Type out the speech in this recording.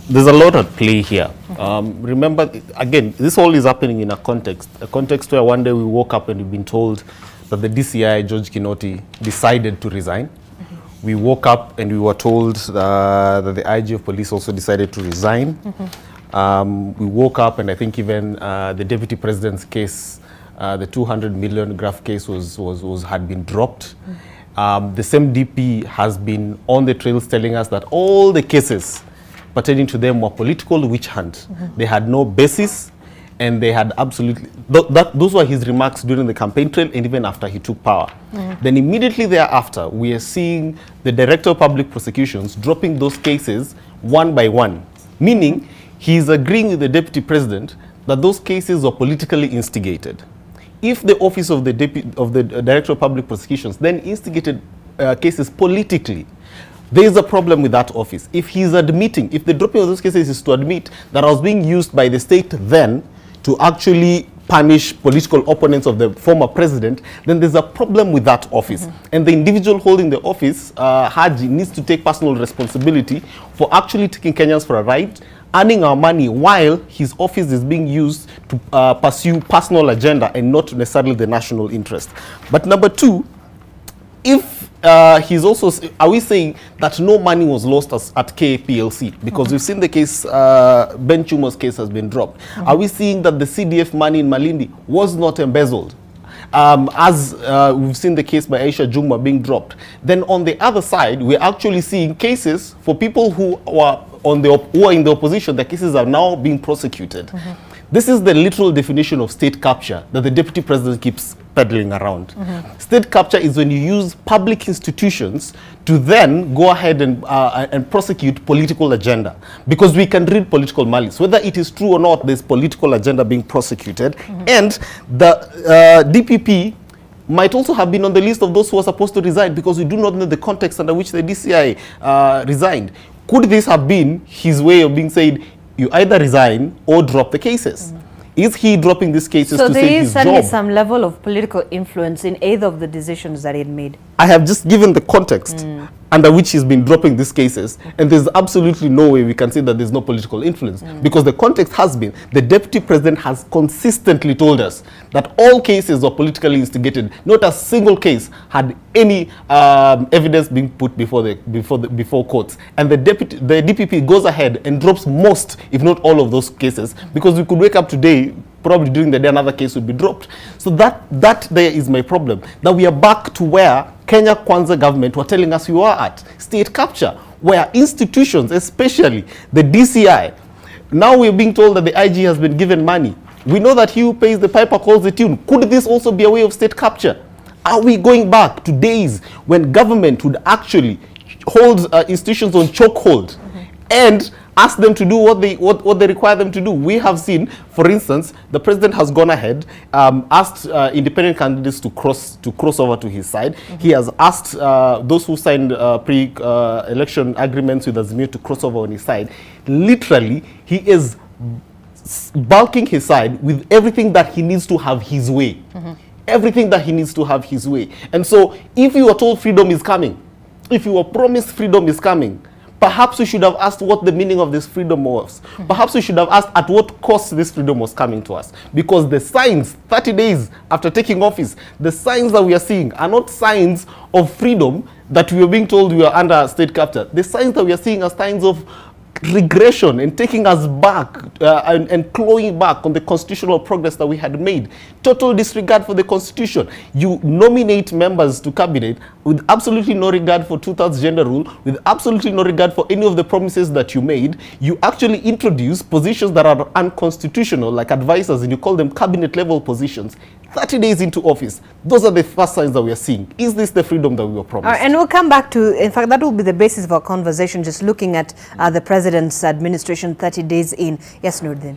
There's a lot at play here. Remember, again, this all is happening in a context where one day we woke up and we've been told that the DCI, George Kinoti, decided to resign. We woke up and we were told that the IG of police also decided to resign. We woke up and I think even the deputy president's case, the 200 million graph case had been dropped. The same DP has been on the trails telling us that all the cases pertaining to them were political witch hunt. They had no basis, and they had absolutely, those were his remarks during the campaign trail and even after he took power. Then immediately thereafter, we are seeing the Director of Public Prosecutions dropping those cases one by one, meaning he is agreeing with the Deputy President that those cases were politically instigated. If the office of the Director of Public Prosecutions then instigated cases politically, there is a problem with that office. If he's admitting, if the dropping of those cases is to admit that I was being used by the state then to actually punish political opponents of the former president, then there's a problem with that office. And the individual holding the office, Haji, needs to take personal responsibility for actually taking Kenyans for a ride, earning our money while his office is being used to pursue personal agenda and not necessarily the national interest. But number two, if he's also, are we saying that no money was lost at KPLC? Because we've seen the case, Ben Chumo's case has been dropped. Are we seeing that the CDF money in Malindi was not embezzled? As we've seen the case by Aisha Jumwa being dropped. Then on the other side, we're actually seeing cases for people who are in the opposition. The cases are now being prosecuted. This is the literal definition of state capture that the Deputy President keeps peddling around. State capture is when you use public institutions to then go ahead and prosecute political agenda. Because we can read political malice. Whether it is true or not, there's political agenda being prosecuted. And the DPP might also have been on the list of those who are supposed to resign, because we do not know the context under which the DCI resigned. Could this have been his way of being said, you either resign or drop the cases? Is he dropping these cases to save his job? So there is certainly some level of political influence in either of the decisions that he made. I have just given the context under which he's been dropping these cases, and there's absolutely no way we can say that there's no political influence, because the context has been, the Deputy President has consistently told us that all cases were politically instigated. Not a single case had any evidence being put before courts, and the DPP goes ahead and drops most, if not all, of those cases, because we could wake up today, probably during the day another case would be dropped. So that there is my problem. That we are back to where Kenya Kwanza government were telling us we were at, state capture, where institutions, especially the DCI, now we're being told that the IG has been given money. We know that he who pays the piper calls the tune. Could this also be a way of state capture? Are we going back to days when government would actually hold institutions on chokehold and ask them to do what they require them to do? We have seen, for instance, the president has gone ahead, asked independent candidates to cross over to his side. He has asked those who signed pre-election agreements with Azimio to cross over on his side. Literally, he is bulking his side with everything that he needs to have his way. Everything that he needs to have his way. And so, if you were told freedom is coming, if you were promised freedom is coming, perhaps we should have asked what the meaning of this freedom was. Perhaps we should have asked at what cost this freedom was coming to us. Because the signs, 30 days after taking office, the signs that we are seeing are not signs of freedom that we were being told we are under state capture. The signs that we are seeing are signs of regression and taking us back and clawing back on the constitutional progress that we had made. Total disregard for the constitution. You nominate members to cabinet with absolutely no regard for two-thirds gender rule, with absolutely no regard for any of the promises that you made. You actually introduce positions that are unconstitutional, like advisors, and you call them cabinet level positions. 30 days into office, those are the first signs that we are seeing. Is this the freedom that we were promised? And we'll come back to, in fact, that will be the basis of our conversation, just looking at the president's administration 30 days in. Yes, Nurdin.